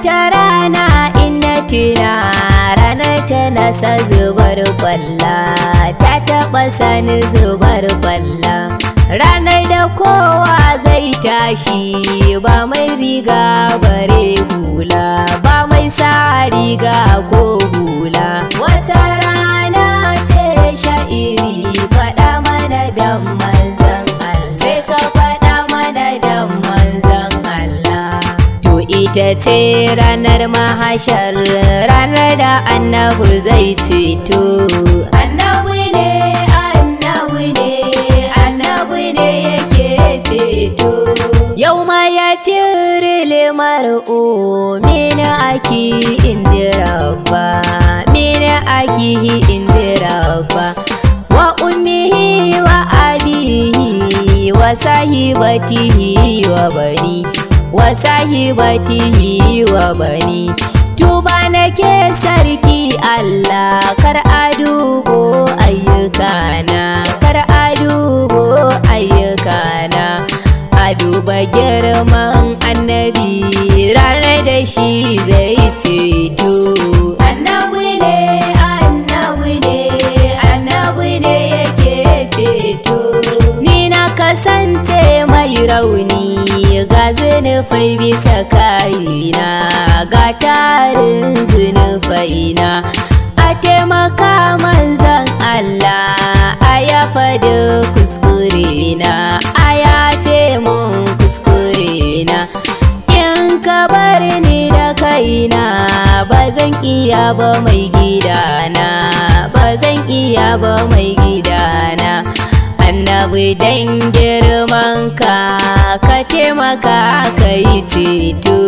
wata rana in na tuna ranar ta nasa zubar kwalla, ta taɓa sani zubar kwalla. Ranar da kowa zai tashi ba mai riga bare hula, ba mai sa riga ko hula. Wata rana ce sha'iri faɗa mana dan manzon Allah, sai ka faɗa mana dan manzon Allah. To ita ce ranar mahashar, ranar da annabi zai ceto. Annabi ne, annabi ne, annabi ne yake ceto. Yau ma ya firle mar'u min aki indirabba, min aki indirabba, wa ummihi wa abihi wa sahibatihi wa bani, wa sahibatihi wa bani. Tuba nake sarki Allah, kar a dubo ayyukana, kar a dubo ayyukana. A duba girman annabi ranar da shi zai ceto. Annabi ne, annabi ne, annabi ne yake ceto. Ni na kasance mai rauni, ga zunufai bisa kayina, ga tarin zunufaina. A taimaka manzon Allah, a yafa da kuskurena, a yafe mun kuskurena. In ka bar ni da kaina, ba zan iya ba mai gidana, ba zan iya ba mai gidana. Annabi dan girmanka, ka taimaka ka yi ceto.